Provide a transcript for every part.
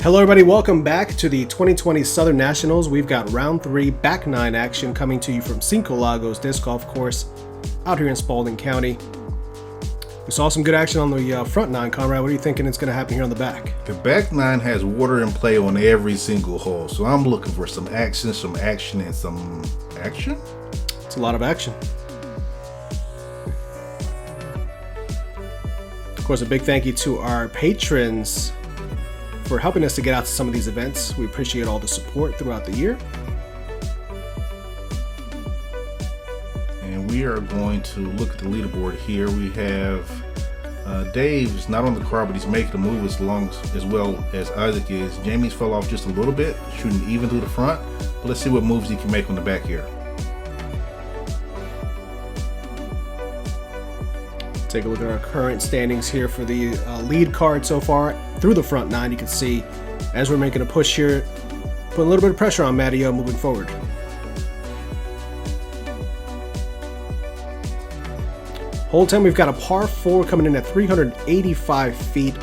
Hello everybody, welcome back to the 2020 Southern Nationals. We've got round 3 back 9 action coming to you from Cinco Lagos Disc Golf Course out here in Spalding County. We saw some good action on the front 9, Conrad. What are you thinking is going to happen here on the back? The back 9 has water in play on every single hole, so I'm looking for some action, and some action. It's a lot of action. Of course, a big thank you to our patrons for helping us to get out to some of these events. We appreciate all the support throughout the year. And we are going to look at the leaderboard here. We have Dave's not on the car, but he's making the move as well as Isaac is. Jamie's fell off just a little bit, shooting even through the front. But let's see what moves he can make on the back here. Take a look at our current standings here for the lead card so far. Through the front 9, you can see as we're making a push here, put a little bit of pressure on Matteo moving forward. Hole 10, we've got a par 4 coming in at 385 feet.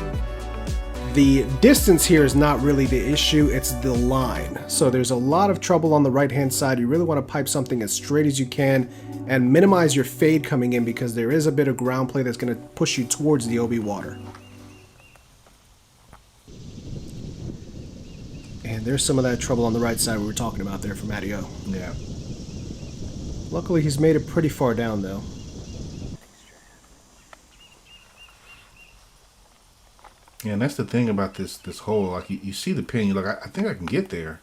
The distance here is not really the issue, it's the line. So there's a lot of trouble on the right-hand side. You really want to pipe something as straight as you can and minimize your fade coming in because there is a bit of ground play that's going to push you towards the OB water. And there's some of that trouble on the right side we were talking about there for Matteo. Yeah. Luckily, he's made it pretty far down, though. Yeah, and that's the thing about this hole. Like you see the pin, you're like, I think I can get there,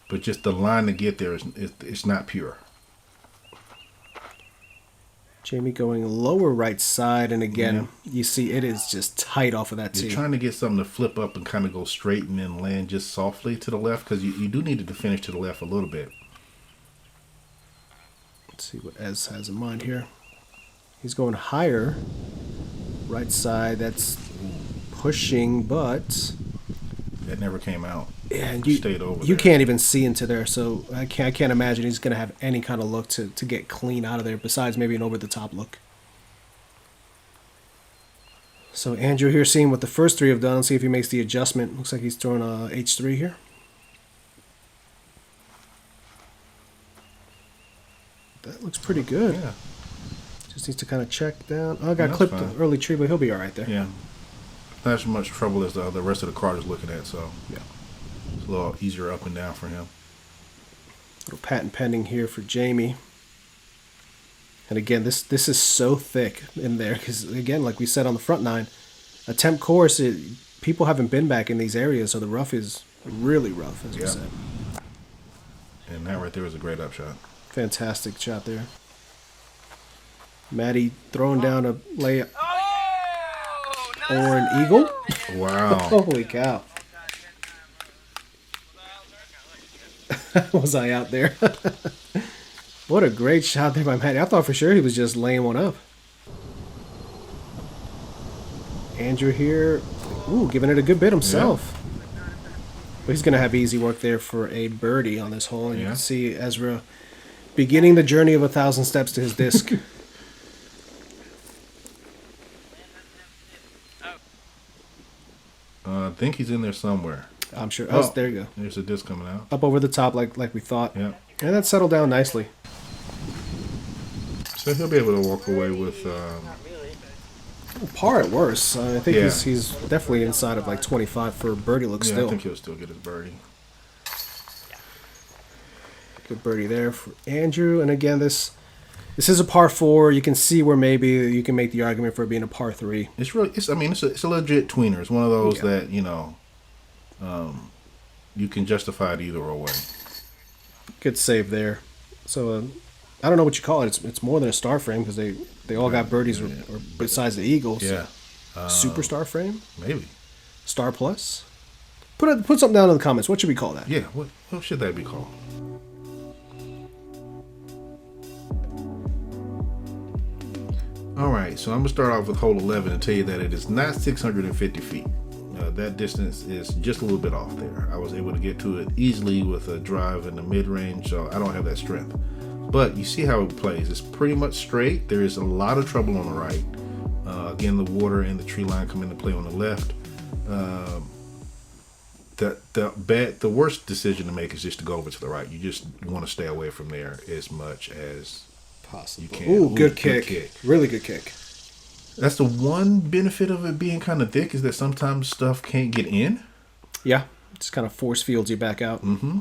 but just the line to get there it's not pure. Jamie going lower right side, and again, you see it is just tight off of that tee. You're trying to get something to flip up and kind of go straight and then land just softly to the left because you do need it to finish to the left a little bit. Let's see what Ez has in mind here. He's going higher. Right side, that's pushing, but that never came out. And stayed over you there. Can't even see into there, so I can't imagine he's going to have any kind of look to get clean out of there, besides maybe an over-the-top look. So Andrew here seeing what the first 3 have done. Let's see if he makes the adjustment. Looks like he's throwing a H3 here. That looks pretty good. Yeah. Just needs to kind of check down. Oh, I got clipped an early tree, but he'll be all right there. Yeah. Not as much trouble as the rest of the card is looking at, so yeah. It's a little easier up and down for him. Little patent pending here for Jamie. And again, this is so thick in there because, again, like we said on the front 9, a temp course, people haven't been back in these areas, so the rough is really rough, as we said. And that right there is a great upshot. Fantastic shot there. Matty throwing down a layup. Or an eagle. Wow. Holy cow. Was I out there? What a great shot there by Matty. I thought for sure he was just laying one up. Andrew here. Ooh, giving it a good bit himself. Yeah. But he's going to have easy work there for a birdie on this hole. And you can see Ezra beginning the journey of 1,000 steps to his disc. I think he's in there somewhere. I'm sure. Oh, there you go. There's a disc coming out. Up over the top like we thought. Yeah. And that settled down nicely. So he'll be able to walk away with... par at worst. I think he's definitely inside of like 25 for birdie look still. I think he'll still get his birdie. Good birdie there for Andrew. And again, this is a par 4. You can see where maybe you can make the argument for it being a par 3. It's really, it's a legit tweener. It's one of those that, you can justify it either way. Good save there. So I don't know what you call it. It's more than a star frame because they all got birdies or besides the Eagles. Yeah. Superstar frame? Maybe. Star plus? Put something down in the comments. What should we call that? Yeah. What should that be called? All right, so I'm going to start off with hole 11 and tell you that it is not 650 feet. That distance is just a little bit off there. I was able to get to it easily with a drive in the mid-range, so I don't have that strength. But you see how it plays. It's pretty much straight. There is a lot of trouble on the right. Again, the water and the tree line come into play on the left. The worst decision to make is just to go over to the right. You just want to stay away from there as much as possible. You can. Ooh, good kick. Really good kick. That's the one benefit of it being kind of thick, is that sometimes stuff can't get in. Yeah, just kind of force fields you back out. Mm-hmm.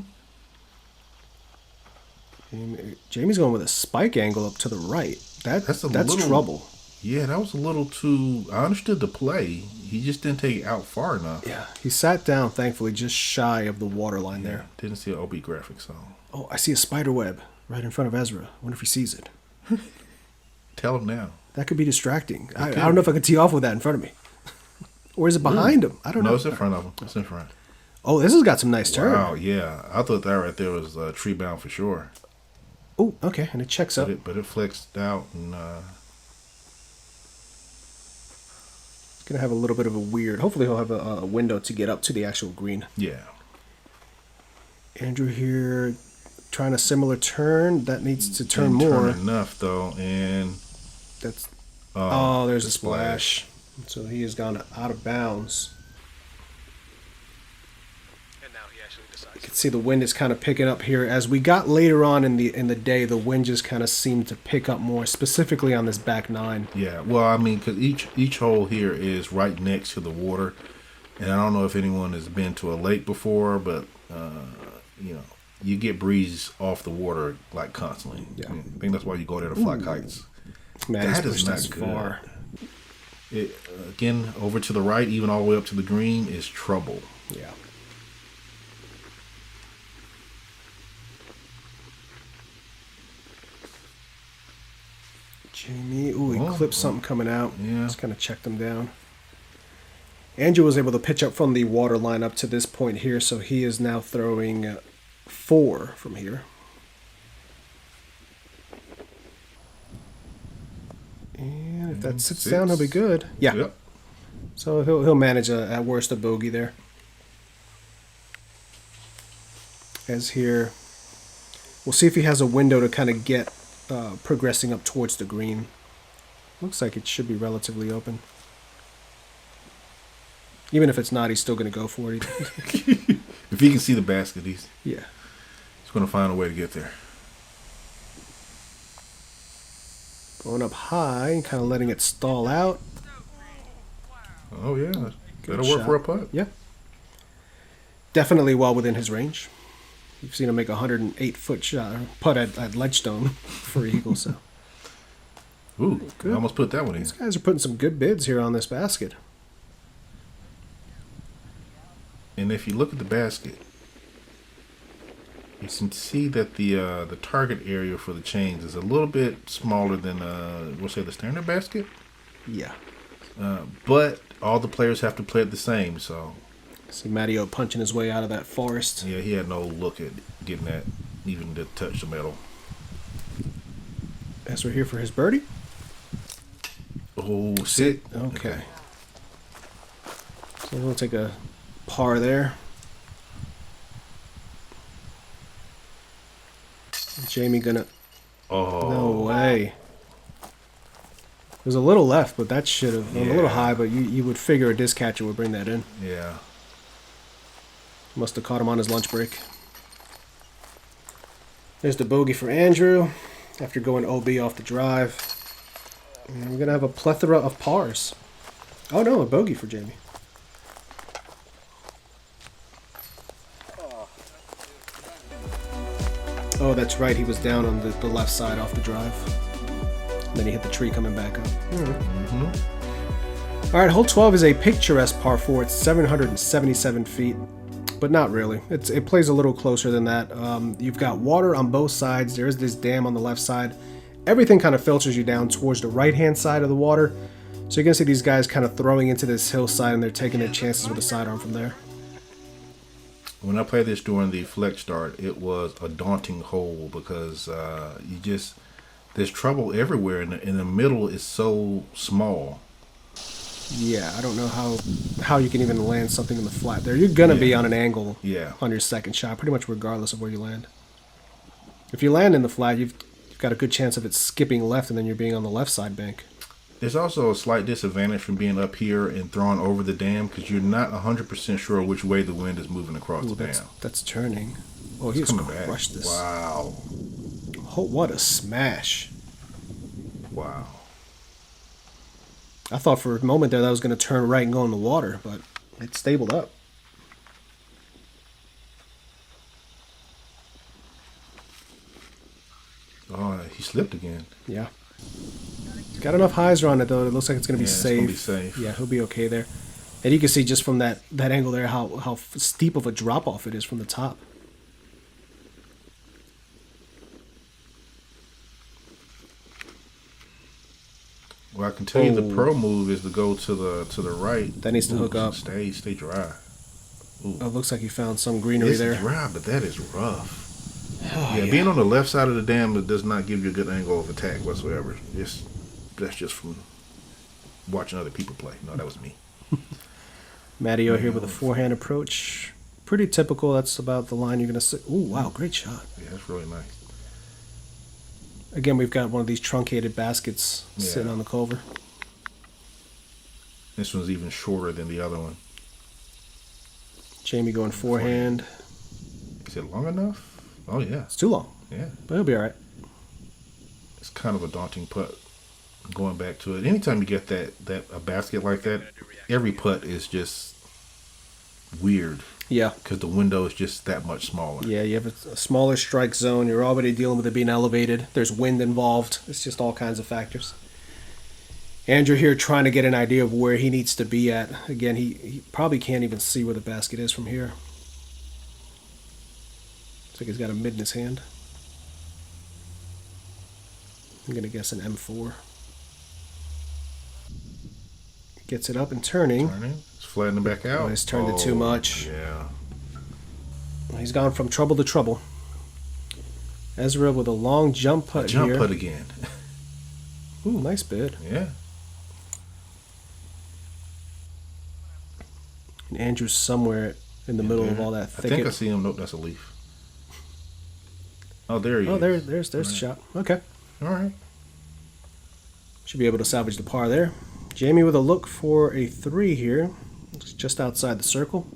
Jamie's going with a spike angle up to the right. That's little, trouble. Yeah, that was a little too... I understood the play. He just didn't take it out far enough. Yeah, he sat down, thankfully, just shy of the water line there. Didn't see an OB graphic, so... Oh, I see a spider web right in front of Ezra. Wonder if he sees it. Tell him now. That could be distracting. I don't know if I could tee off with that in front of me. Or is it behind him? I don't know. No, it's in front of him. It's in front. Oh, this has got some nice turn. Wow, yeah. I thought that right there was tree bound for sure. Oh, okay, and it checks up. But it flexed out and... It's going to have a little bit of a weird... Hopefully he'll have a window to get up to the actual green. Yeah. Andrew here trying a similar turn. That needs to turn more. Turn enough, though, and... That's... there's a splash. So he has gone out of bounds. You can see the wind is kind of picking up here. As we got later on in the day, the wind just kind of seemed to pick up more, specifically on this back nine. Yeah, well, I mean, because each hole here is right next to the water, and I don't know if anyone has been to a lake before, but you get breeze off the water like constantly. Yeah, I think that's why you go there to fly kites. Man, that is not good. Far. Again, over to the right, even all the way up to the green, is trouble. Yeah. Jamie, he clipped something coming out. Yeah. Just kind of checked them down. Andrew was able to pitch up from the water line up to this point here, so he is now throwing 4 from here. And if that sits down, he'll be good. Yeah. Yep. So he'll manage at worst a bogey there. As here, we'll see if he has a window to kind of get progressing up towards the green. Looks like it should be relatively open. Even if it's not, he's still going to go for it. If he can see the basket, he's going to find a way to get there. Going up high and kind of letting it stall out. Oh, yeah. That'll work for a putt. Yeah. Definitely well within his range. You've seen him make a 108-foot shot putt at Ledgestone for eagle. So, ooh, good. I almost put that one in. These guys are putting some good bids here on this basket. And if you look at the basket, you can see that the target area for the chains is a little bit smaller than we'll say the standard basket. Yeah. But all the players have to play it the same, so. See Matteo punching his way out of that forest. Yeah, he had no look at getting that even to touch the metal. Ezra here for his birdie. Oh, sit. Okay. So we'll take a par there. Jamie gonna... Oh. No way. There's a little left, but that should have... A little high, but you would figure a disc catcher would bring that in. Yeah. Must have caught him on his lunch break. There's the bogey for Andrew after going OB off the drive. And we're going to have a plethora of pars. Oh no, a bogey for Jamie. Oh, that's right. He was down on the left side off the drive. And then he hit the tree coming back up. Mm-hmm. All right, hole 12 is a picturesque par 4. It's 777 feet. But not really. It plays a little closer than that. You've got water on both sides. There's this dam on the left side. Everything kind of filters you down towards the right-hand side of the water. So you can see these guys kind of throwing into this hillside, and they're taking their chances with a sidearm from there. When I played this during the flex start, it was a daunting hole because there's trouble everywhere, and the middle is so small. Yeah, I don't know how you can even land something in the flat there. You're going to be on an angle on your second shot, pretty much regardless of where you land. If you land in the flat, you've got a good chance of it skipping left and then you're being on the left side bank. There's also a slight disadvantage from being up here and throwing over the dam because you're not 100% sure which way the wind is moving across the dam. That's turning. Oh, he's crushed this. Wow. Oh, what a smash. Wow. I thought for a moment there that was going to turn right and go in the water, but it stabled up. Oh, he slipped again. Yeah. Got enough hyzer on it, though. It looks like it's going to be safe. It's gonna be safe. Yeah, he'll be okay there. And you can see just from that angle there how steep of a drop-off it is from the top. Well, I can tell you the pro move is to go to the right. That needs to hook up. Stay dry. Ooh. Oh, it looks like you found some greenery there. It's dry, but that is rough. Oh, yeah, being on the left side of the dam, it does not give you a good angle of attack whatsoever. That's just from watching other people play. No, that was me. Matteo here with a forehand approach. Pretty typical. That's about the line you're going to see. Ooh, wow, great shot. Yeah, that's really nice. Again, we've got one of these truncated baskets sitting on the culvert. This one's even shorter than the other one. Jamie going forehand. Is it long enough? Oh, yeah. It's too long. Yeah. But he'll be all right. It's kind of a daunting putt going back to it. Anytime you get a basket like that, every putt is just weird. Yeah. Because the window is just that much smaller. Yeah, you have a smaller strike zone. You're already dealing with it being elevated. There's wind involved. It's just all kinds of factors. Andrew here trying to get an idea of where he needs to be at. Again, he probably can't even see where the basket is from here. Looks like he's got a mid in his hand. I'm going to guess an M4. Gets it up and turning. It's flattening back out. Oh, he's turned it too much. Yeah. He's gone from trouble to trouble. Ezra with a long jump putt here. Jump putt again. Ooh, nice bid. Yeah. And Andrew's somewhere in the middle of all that thicket. I think I see him. Nope, that's a leaf. Oh, there he is. Oh, there's the shot. Okay. All right. Should be able to salvage the par there. Jamie with a look for a 3 here. It's just outside the circle.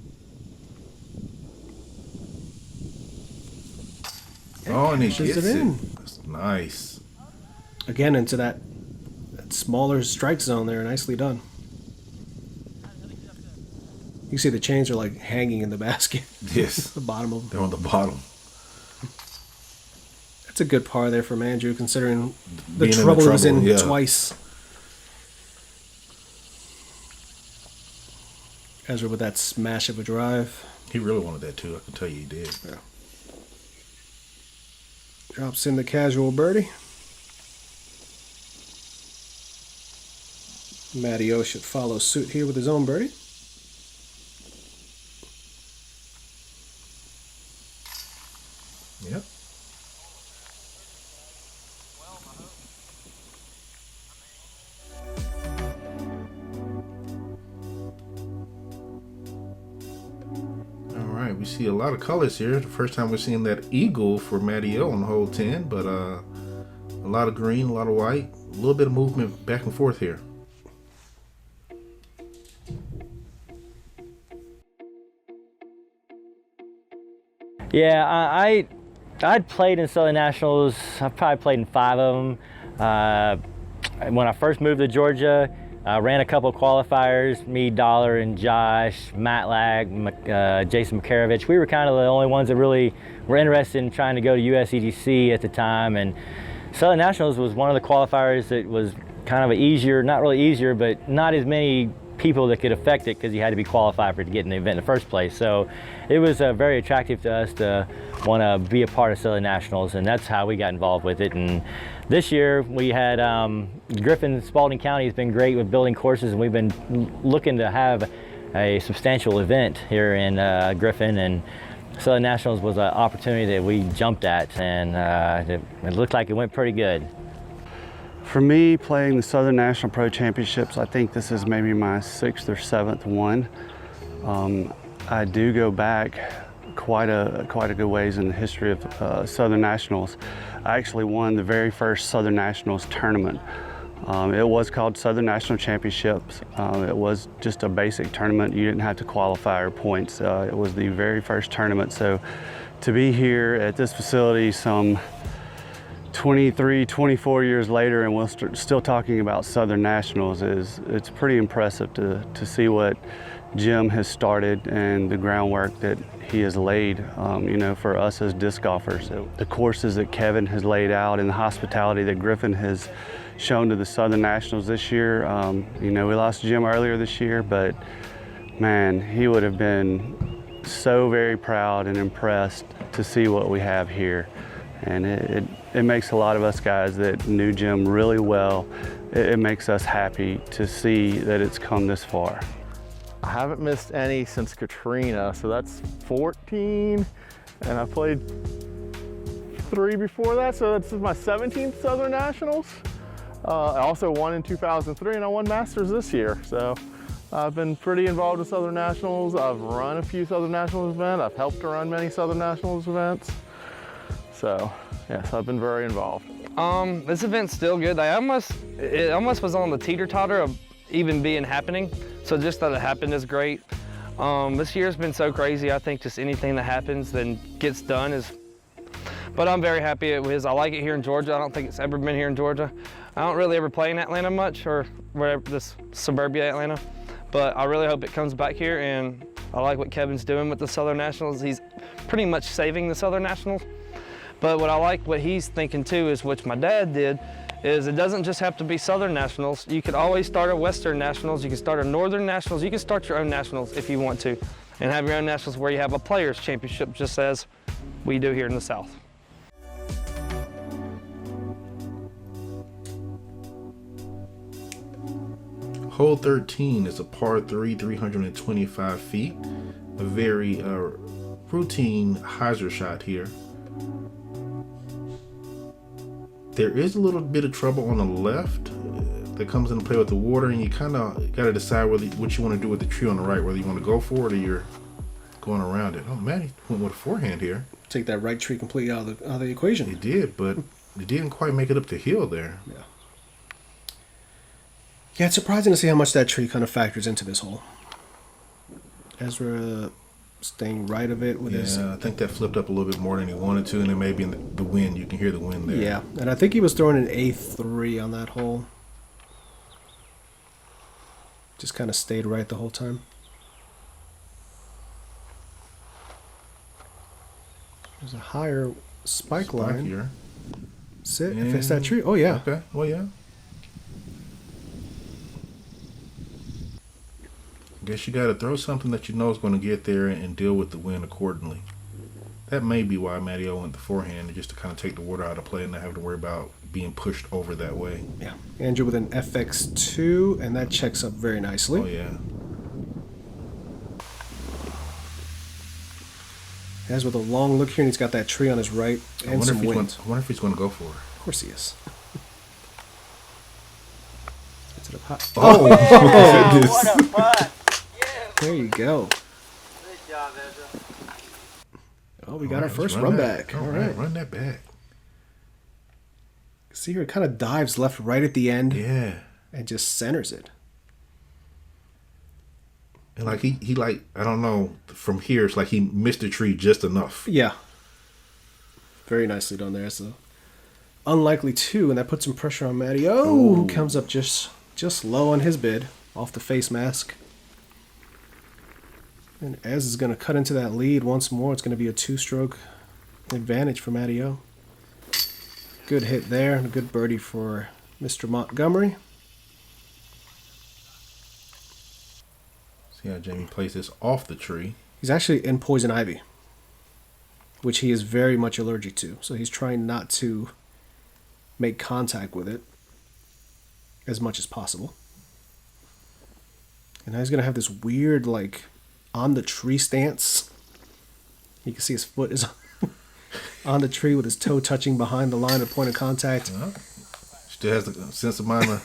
Oh, and he gets it in. That's nice. Again, into that smaller strike zone there. Nicely done. You see the chains are like hanging in the basket. Yes. The bottom of them. They're on the bottom. That's a good par there from Andrew, considering the Being trouble he was in yeah. twice. Ezra with that smash of a drive. He really wanted that too. I can tell you he did. Yeah. Drops in the casual birdie. Matteo should follow suit here with his own birdie. Yep. We see a lot of colors here. The first time we're seeing that eagle for Matteo on hole 10, but a lot of green, a lot of white, a little bit of movement back and forth here. Yeah, I'd played in Southern Nationals. I've probably played in 5 of them. When I first moved to Georgia, I ran a couple of qualifiers, me, Dollar, and Josh, Matlack, Jason Makarovich. We were kind of the only ones that really were interested in trying to go to USEDC at the time. And Southern Nationals was one of the qualifiers that was kind of easier, not really easier, but not as many people that could affect it because you had to be qualified for it to get in the event in the first place. So it was very attractive to us to want to be a part of Southern Nationals, and that's how we got involved with it. And this year we had Griffin, Spalding County has been great with building courses, and we've been looking to have a substantial event here in Griffin, and Southern Nationals was an opportunity that we jumped at, and it looked like it went pretty good. For me, playing the Southern National Pro Championships, I think this is maybe my 6th or 7th one. I do go back quite a good ways in the history of Southern Nationals. I actually won the very first Southern Nationals tournament It was called Southern National Championships. It was just a basic tournament. You didn't have to qualify or points. It was the very first tournament. So to be here at this facility some 23, 24 years later and we're still talking about Southern Nationals it's pretty impressive to see what Jim has started and the groundwork that he has laid, you know, for us as disc golfers. The courses that Kevin has laid out and the hospitality that Griffin has shown to the Southern Nationals this year. You know, we lost Jim earlier this year, but man, he would have been so very proud and impressed to see what we have here. And it makes a lot of us guys that knew Jim really well, it makes us happy to see that it's come this far. I haven't missed any since Katrina, so that's 14, and I played 3 before that, so this is my 17th Southern Nationals. I also won in 2003, and I won Masters this year, so I've been pretty involved with Southern Nationals. I've run a few Southern Nationals events. I've helped to run many Southern Nationals events. So, yes, I've been very involved. This event's still good. It almost was on the teeter-totter of even being happening. So just that it happened is great. This year's been so crazy. I think just anything that happens then gets done is, but I'm very happy it was. I like it here in Georgia. I don't think it's ever been here in Georgia. I don't really ever play in Atlanta much or wherever, this suburbia Atlanta, but I really hope it comes back here, and I like what Kevin's doing with the Southern Nationals. He's pretty much saving the Southern Nationals. But what I like what he's thinking too is, which my dad did, is it doesn't just have to be Southern Nationals. You could always start a Western Nationals, you can start a Northern Nationals, you can start your own Nationals if you want to, and have your own Nationals where you have a Players Championship, just as we do here in the South. Hole 13 is a par 3, 325 feet. A very routine hyzer shot here. There is a little bit of trouble on the left that comes into play with the water, and you kind of got to decide what you want to do with the tree on the right, whether you want to go for it or you're going around it. Oh man, he went with a forehand here. Take that right tree completely out of the equation. He did, but he didn't quite make it up the hill there. Yeah. Yeah, it's surprising to see how much that tree kind of factors into this hole. Ezra staying right of it with his... Yeah, I think that flipped up a little bit more than he wanted to, and then maybe in the wind, you can hear the wind there. Yeah, and I think he was throwing an A3 on that hole. Just kind of stayed right the whole time. There's a higher spike line. Here. Sit, if it's that tree. Oh, yeah. Okay, well, yeah. I guess you got to throw something that you know is going to get there and deal with the wind accordingly. That may be why Matteo went the forehand, just to kind of take the water out of play and not have to worry about being pushed over that way. Yeah. Andrew with an FX2, and that checks up very nicely. Oh, yeah. As with a long look here, and he's got that tree on his right and some wind. I wonder if he's going to go for it. Of course he is. Gets it up high. Oh, What a putt! There you go. Good job, Ezra. Oh, we got our first run back. All right, run that back. See here, it kind of dives left right at the end. Yeah. And just centers it. And like he like, I don't know, from here, it's like he missed the tree just enough. Yeah. Very nicely done there. So unlikely 2, and that puts some pressure on Matteo, who comes up just low on his bid off the face mask. And Ez is going to cut into that lead once more. It's going to be a 2-stroke advantage for Matteo. Good hit there, and a good birdie for Mr. Montgomery. See how Jamie plays this off the tree. He's actually in poison ivy, which he is very much allergic to. So he's trying not to make contact with it as much as possible. And now he's going to have this weird, like, on the tree stance. You can see his foot is on the tree with his toe touching behind the line of point of contact. Well, still has the sense of mind.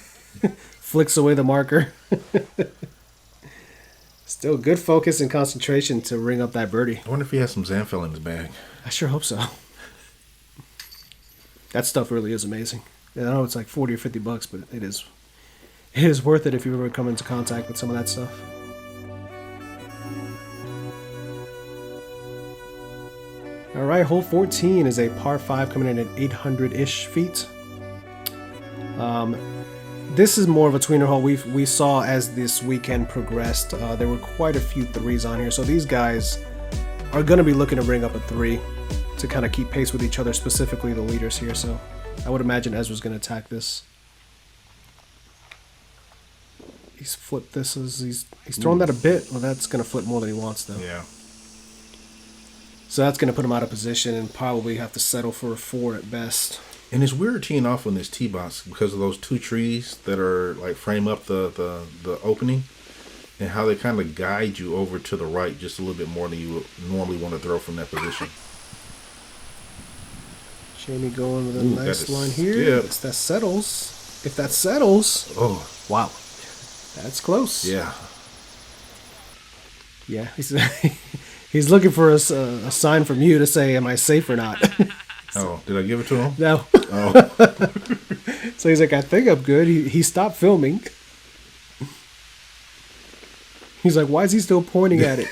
Flicks away the marker. Still good focus and concentration to ring up that birdie. I wonder if he has some Zanfell in his bag. I sure hope so. That stuff really is amazing. I know it's like 40 or 50 bucks, but it is worth it if you ever come into contact with some of that stuff. All right, hole 14 is a par 5 coming in at 800-ish feet. This is more of a tweener hole. We saw as this weekend progressed, there were quite a few threes on here. So these guys are going to be looking to bring up a 3 to kind of keep pace with each other, specifically the leaders here. So I would imagine Ezra's going to attack this. He's flipped this as he's thrown that a bit. Well, that's going to flip more than he wants, though. Yeah. So that's going to put him out of position and probably have to settle for a 4 at best. And it's weird teeing off on this tee box because of those 2 trees that are like frame up the opening, and how they kind of guide you over to the right just a little bit more than you would normally want to throw from that position. Jamie going with a Ooh, nice line here. Yeah. If that settles. If that settles. Oh, Wow. That's close. yeah. Yeah. He's looking for a sign from you to say, am I safe or not? Oh, did I give it to him? No. Oh, So he's like, I think I'm good. He stopped filming. He's like, why is he still pointing at it?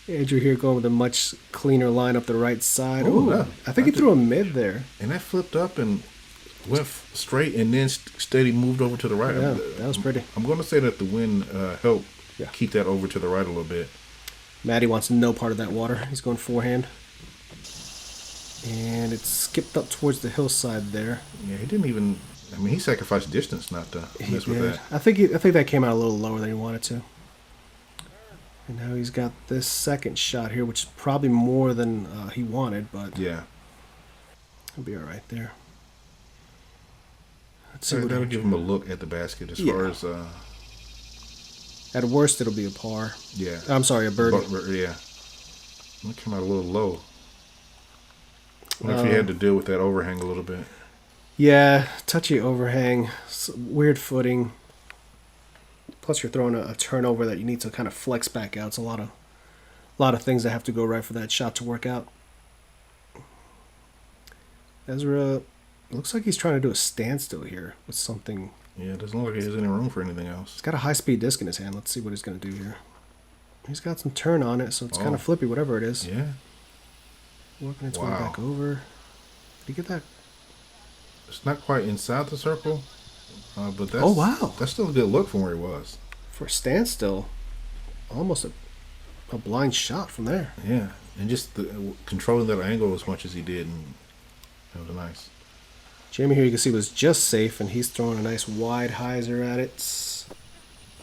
Andrew here going with a much cleaner line up the right side. Ooh, Ooh, yeah. I think he threw a mid there. and that flipped up and went straight, and then steady moved over to the right. Yeah, that was pretty. I'm going to say that the wind helped Yeah. keep that over to the right a little bit. Matty wants no part of that water. He's going forehand. And it skipped up towards the hillside there. Yeah, he didn't even. I mean, he sacrificed distance not to mess with that. I think that came out a little lower than he wanted to. And now he's got this second shot here, which is probably more than he wanted, but Yeah. he'll be all right there. Let's So see what that'll Andrew- give him a look at the basket as Yeah. far as. At worst, it'll be a par. Yeah. I'm sorry, a birdie. Yeah. It came out a little low. I wonder if he had to deal with that overhang a little bit. Yeah, touchy overhang, weird footing. Plus, you're throwing a turnover that you need to kind of flex back out. It's a lot of things that have to go right for that shot to work out. Ezra looks like he's trying to do a standstill here with something. Yeah, it doesn't look like he has any room for anything He's else. got a high-speed disc in his hand. Let's see what he's going to do here. He's got some turn on it, so it's kind Oh. of flippy, whatever it is. Yeah. Working its way Wow. back over. Did he get that? It's not quite inside the circle, but that's. Oh, wow. That's still a good look from where he was. For a standstill, almost a blind shot from there. Yeah, and just controlling that angle as much as he did, and it was nice. Jamie here you can see was just safe, and he's throwing a nice wide hyzer at it.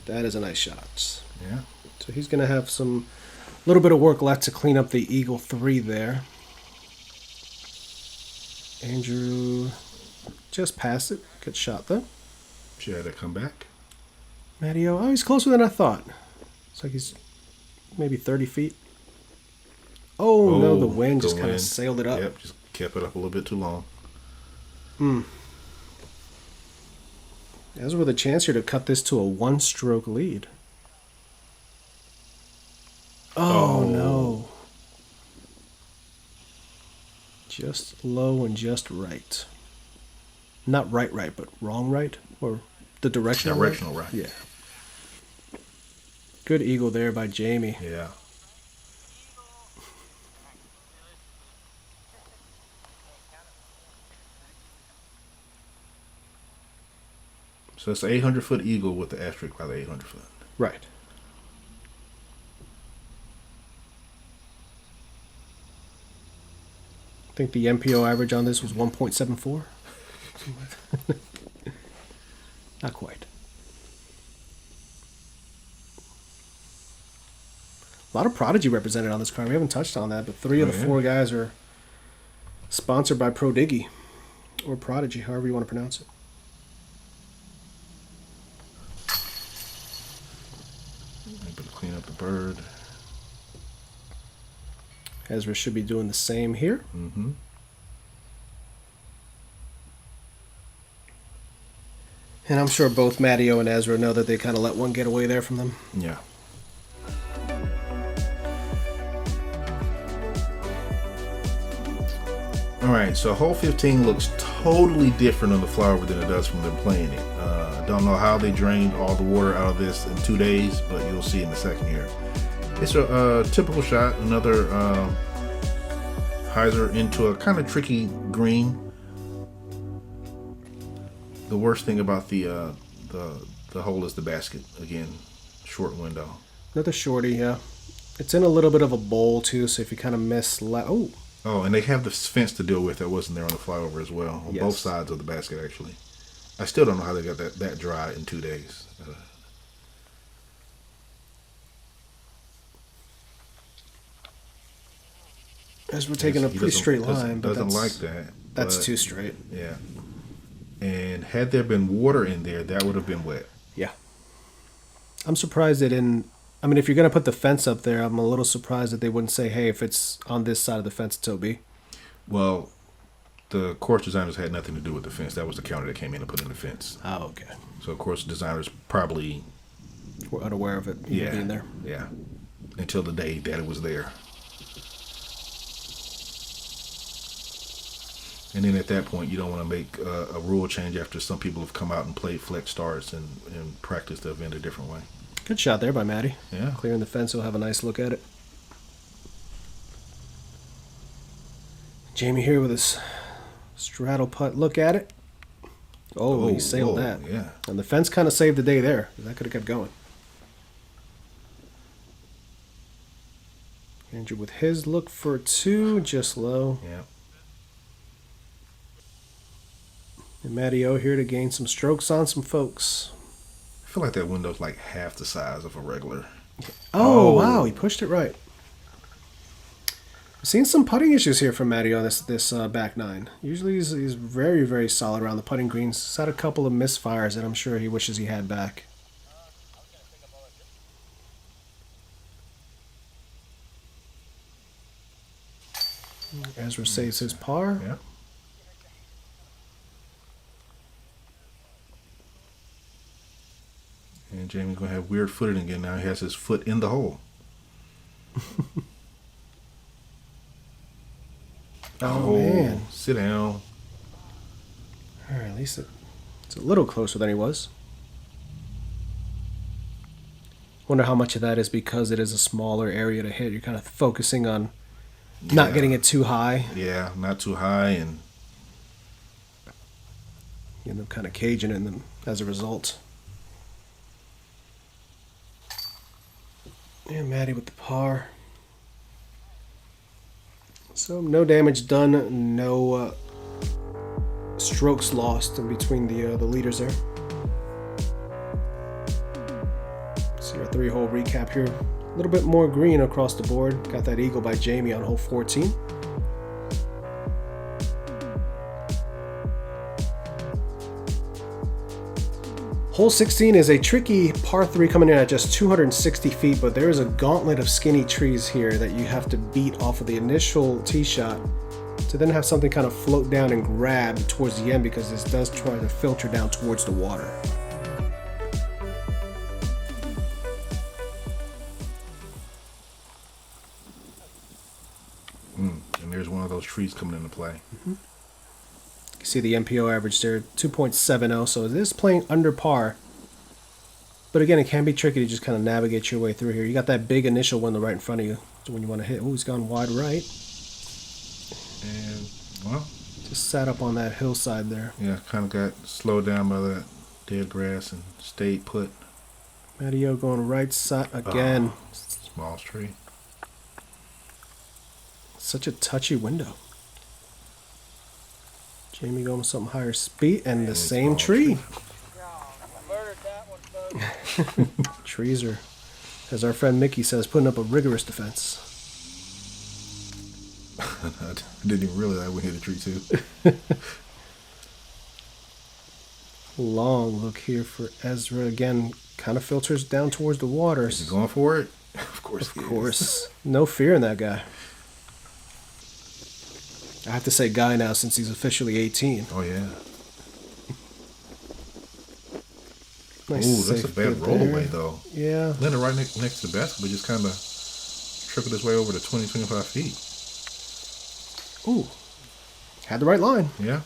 That is a nice shot. Yeah. So he's going to have some little bit of work left to clean up the Eagle 3 there. Andrew just passed it. Good shot though. She had to come back. Matteo, oh, he's closer than I thought. It's like he's maybe 30 feet. Oh, no, the wind just kind of sailed it up. Yep, just kept it up a little bit too long. Ezra with a chance here to cut this to a 1-stroke lead. Oh, no. Just low and just right. Not right, but wrong right? Or the directional right? Directional right. Yeah. Good eagle there by Jamie. Yeah. So it's an 800-foot eagle with the asterisk by the 800-foot. Right. I think the MPO average on this was 1.74. Not quite. A lot of Prodigy represented on this card. We haven't touched on that, but 3 of the 4 guys are sponsored by Prodigy or Prodigy, however you want to pronounce it. Able to clean up the bird. Ezra should be doing the same here. Mm-hmm. And I'm sure both Matteo and Ezra know that they kind of let one get away there from them. Yeah. All All right, so hole 15 looks totally different on the flyover than it does from them playing it. I don't know how they drained all the water out of this in 2 days, but you'll see in a second here. It's a typical shot, another hyzer into a kind of tricky green. The worst thing about the hole is the basket. Again, short window. Another shorty, yeah. It's in a little bit of a bowl too, so if you kind of miss, Oh, and they have the fence to deal with that wasn't there on the flyover as well, on Yes. both sides of the basket actually. I still don't know how they got that dry in 2 days. as we're taking a He pretty doesn't- straight line, but doesn't that's, like that. that's but, too straight. Yeah. And had there been water in there, that would have been wet. Yeah. I'm surprised they didn't. I mean, if you're going to put the fence up there, I'm a little surprised that they wouldn't say, hey, if it's on this side of the fence, Toby. Well, the course designers had nothing to do with the fence. That was the county that came in and put in the fence. Oh, okay. So, of course, designers probably... We're unaware of it even being there. Yeah. Until the day that it was there. And then at that point, you don't want to make a rule change after some people have come out and played flex starts and practiced the event a different way. Good shot there by Maddie. Yeah. Clearing the fence, we'll have a nice look at it. Jamie here with his straddle putt. Look at it. Oh, he sailed that. Yeah. And the fence kind of saved the day there. That could have kept going. Andrew with his look for 2, just low. Yeah. And Matty O here to gain some strokes on some folks. I feel like that window's like half the size of a regular. Oh, wow, he pushed it right. I've seen some putting issues here from Matty on this back nine. Usually he's very, very solid around the putting greens. He's had a couple of misfires that I'm sure he wishes he had back. Ezra saves his par. Yeah. And Jamie's going to have weird footing again now. He has his foot in the hole. Oh, man. Sit down. All right, at least it's a little closer than he was. Wonder how much of that is because it is a smaller area to hit. You're kind of focusing on not getting it too high. Yeah, not too high. And You end up kind of caging in them as a result. And Maddie with the par. So no damage done, no strokes lost in between the leaders there. See our 3-hole recap here. A little bit more green across the board. Got that eagle by Jamie on hole 14. Hole 16 is a tricky par 3 coming in at just 260 feet, but there is a gauntlet of skinny trees here that you have to beat off of the initial tee shot to then have something kind of float down and grab towards the end, because this does try to filter down towards the water. and there's one of those trees coming into play. You see the MPO average there, 2.70, so it is playing under par. But again, it can be tricky to just kind of navigate your way through here. You got that big initial window right in front of you. So when you want to hit, oh, he's gone wide right. And, well, Just sat up on that hillside there. yeah, kind of got slowed down by that dead grass and stayed put. Matteo going right side again. Small tree. Such a touchy window. Jamie going with something higher speed and the same small tree. Murdered that one, folks. Trees are, as our friend Mickey says, putting up a rigorous defense. I didn't even realize we hit a tree too. Long look here for Ezra. Again, kind of filters down towards the water. Is he going for it? Of course. Of course. No fear in that guy. I have to say guy now since he's officially 18. Oh yeah. Nice Ooh, that's a safe bad bit roll there. away though. Yeah. Landed right next to the basket, but just kind of trickled his way over to 20, 25 feet. Ooh. Had the right line. Yeah.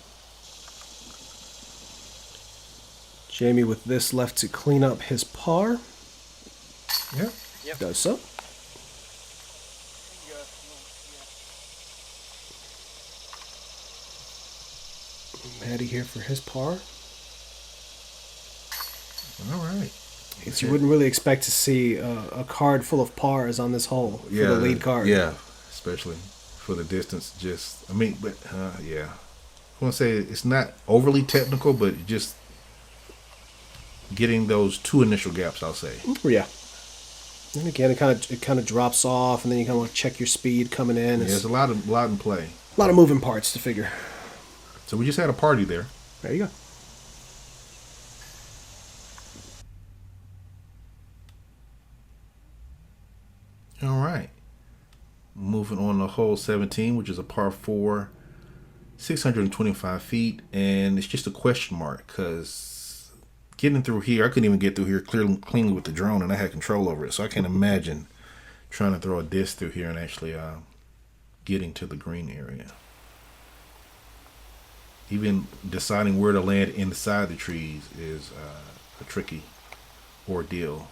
Jamie with this left to clean up his par. Yeah. Does so. Maddie here for his par. All right. You wouldn't really expect to see a card full of pars on this hole for the lead card. Yeah, especially for the distance. Yeah. I want to say it's not overly technical, but just getting those two initial gaps, I'll say. Yeah. And again, it kind of drops off, and then you kind of want to check your speed coming in. Yeah, there's a lot in play. A lot of moving parts to figure. So we just had a party there. There you go. All right. Moving on to hole 17, which is a par 4, 625 feet, and it's just a question mark because getting through here, I couldn't even get through here cleanly with the drone, and I had control over it, so I can't imagine trying to throw a disc through here and actually getting to the green area. Even deciding where to land inside the trees is a tricky ordeal.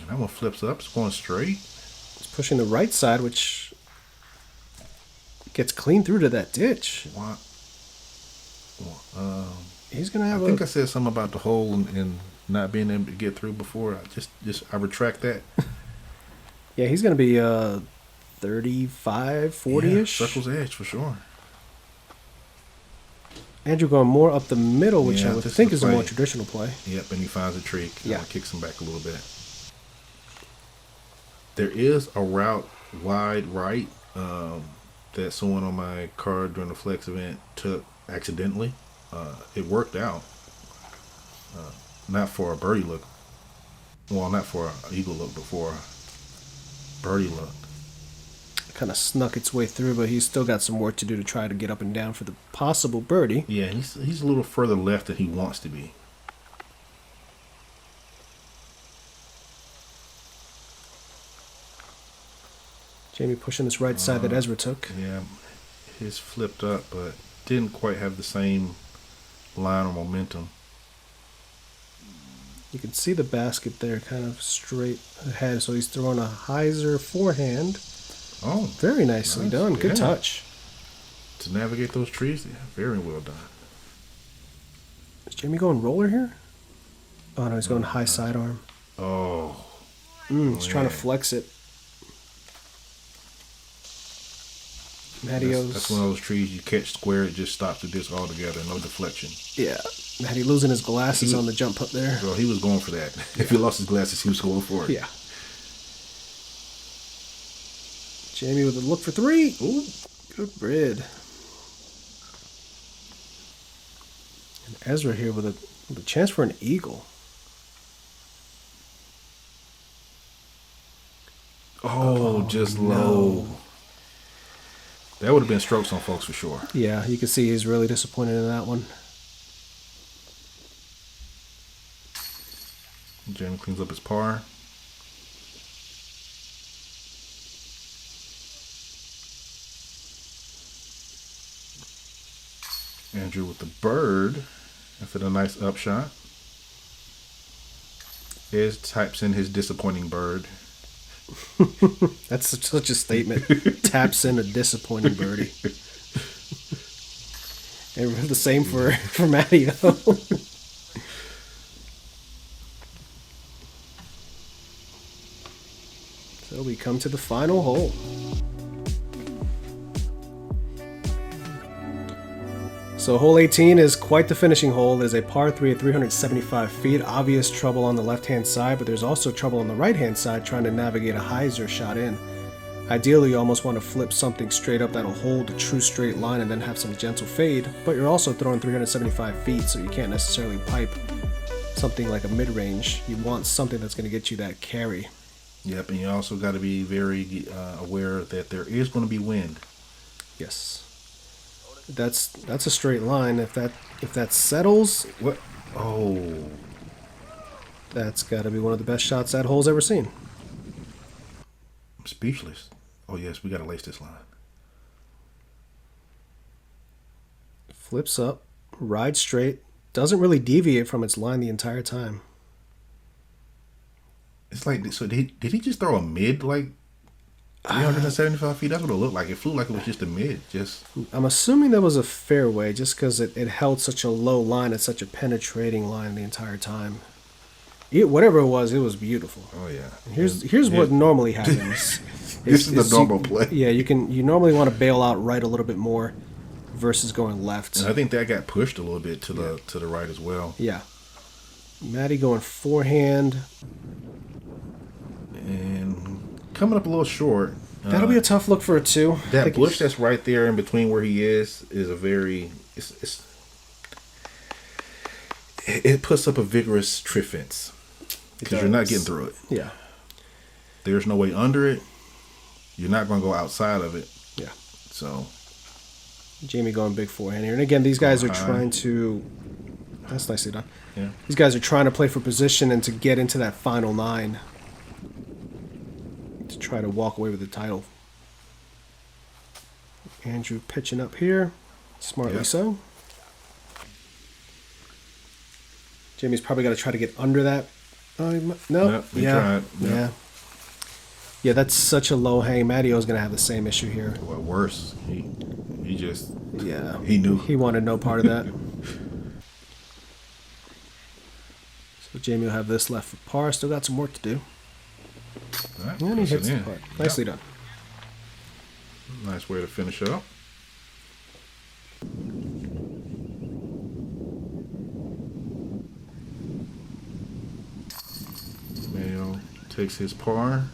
And that one flips up, it's going straight. It's pushing the right side, which gets clean through to that ditch. What? He's gonna have. I think I said something about the hole and not being able to get through before. I retract that. Yeah, he's gonna be 35, 40-ish. Yeah, circle's edge for sure. Andrew going more up the middle, which I would think is a more traditional play. Yep, and he finds a tree. Yeah, kicks him back a little bit. There is a route wide right that someone on my card during the flex event took accidentally. It worked out. Not for a birdie look. Well, not for an eagle look, but for a birdie look. Kind of snuck its way through, but he's still got some work to do to try to get up and down for the possible birdie. Yeah, he's a little further left than he wants to be. Jamie pushing this right side that Ezra took. Yeah, his flipped up, but didn't quite have the same line or momentum. You can see the basket there kind of straight ahead, so he's throwing a hyzer forehand. Oh, very nicely done. Good touch. To navigate those trees, yeah, very well done. Is Jamie going roller here? Oh no, he's going high sidearm. Oh. He's trying to flex it. That's one of those trees you catch square, it just stops the disc altogether, no deflection. Yeah. Matty losing his glasses on the jump up there. Well, he was going for that. If he lost his glasses, he was going for it. Yeah. Jamie with a look for three. Ooh, good brid. And Ezra here with a chance for an eagle. Oh, just low. That would have been strokes on folks for sure. Yeah, you can see he's really disappointed in that one. Jamie cleans up his par. Andrew with the bird after the nice upshot. Ez types in his disappointing bird. That's such a statement. Taps in a disappointing birdie. And the same for Matty, though. So we come to the final hole. So hole 18 is quite the finishing hole. There's a par 3 at 375 feet. Obvious trouble on the left-hand side, but there's also trouble on the right-hand side trying to navigate a hyzer shot in. Ideally, you almost want to flip something straight up that'll hold a true straight line and then have some gentle fade, but you're also throwing 375 feet, so you can't necessarily pipe something like a mid-range. You want something that's going to get you that carry. Yep, and you also got to be very aware that there is going to be wind. Yes. That's a straight line. If that settles, what? Oh, that's got to be one of the best shots that hole's ever seen. I'm speechless. Oh yes, we got to lace this line. Flips up, rides straight, doesn't really deviate from its line the entire time. It's like, so did he just throw a mid like 375 feet? That's what it looked like. It flew like it was just a mid. I'm assuming that was a fairway just because it held such a low line. It's such a penetrating line the entire time. Whatever it was beautiful. Oh yeah. Here's what normally happens. This is the normal play. Yeah, you normally want to bail out right a little bit more versus going left. And I think that got pushed a little bit to the right as well. Yeah. Matty going forehand. And coming up a little short. That'll be a tough look for a 2. That bush that's right there in between where he is a very it puts up a vigorous tree fence because you're not getting through it. Yeah. There's no way under it. You're not going to go outside of it. Yeah. So Jamie going big forehand here. And again, these guys are trying to... That's nicely done. Yeah. These guys are trying to play for position and to get into that final 9. To try to walk away with the title. Andrew pitching up here. Smartly so. Jamie's probably got to try to get under that. No. He tried. Yeah. Yeah, that's such a low hang. Mattio's going to have the same issue here. Well, worse. He just... Yeah. He knew. He wanted no part of that. So Jamie will have this left for par. Still got some work to do. All right, And he hits the in. putt. Nicely done. Nice way to finish up. Mayo takes his par.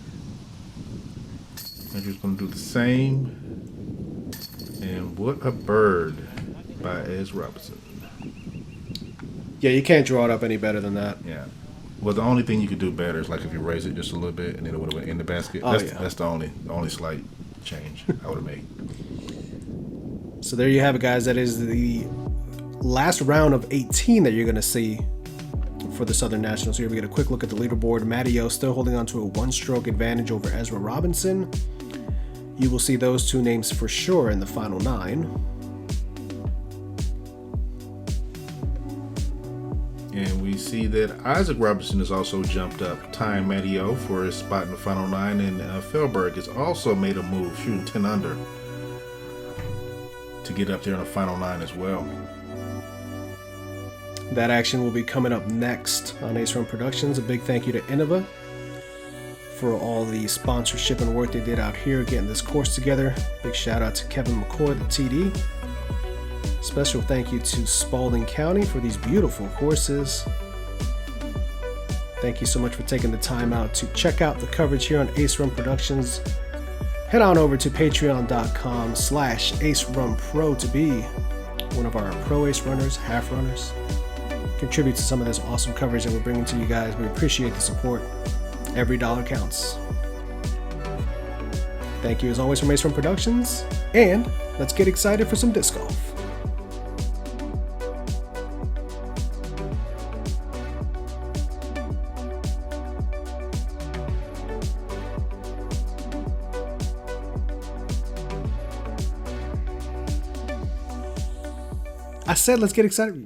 Andrew's going to do the same. And what a bird by Ezra Robinson. Yeah, you can't draw it up any better than that. Yeah. Well, the only thing you could do better is like if you raise it just a little bit and then it would have went in the basket. Oh, That's the only slight change I would have made. So there you have it, guys. That is the last round of 18 that you're going to see for the Southern Nationals. Here we get a quick look at the leaderboard. Mattio still holding on to a 1-stroke advantage over Ezra Robinson. You will see those 2 names for sure in the final 9. And we see that Isaac Robinson has also jumped up, tying Matteo for his spot in the final 9. And Felberg has also made a move, shooting 10 under, to get up there in the final 9 as well. That action will be coming up next on Run Productions. A big thank you to Innova for all the sponsorship and work they did out here getting this course together. Big shout out to Kevin McCoy, the TD. Special thank you to Spalding County for these beautiful courses. Thank you so much for taking the time out to check out the coverage here on Run Productions. Head on over to patreon.com/AceRunPro to be one of our Pro Ace runners, half runners. Contribute to some of this awesome coverage that we're bringing to you guys. We appreciate the support. Every dollar counts. Thank you as always from Run Productions, and let's get excited for some disc golf. I said let's get excited.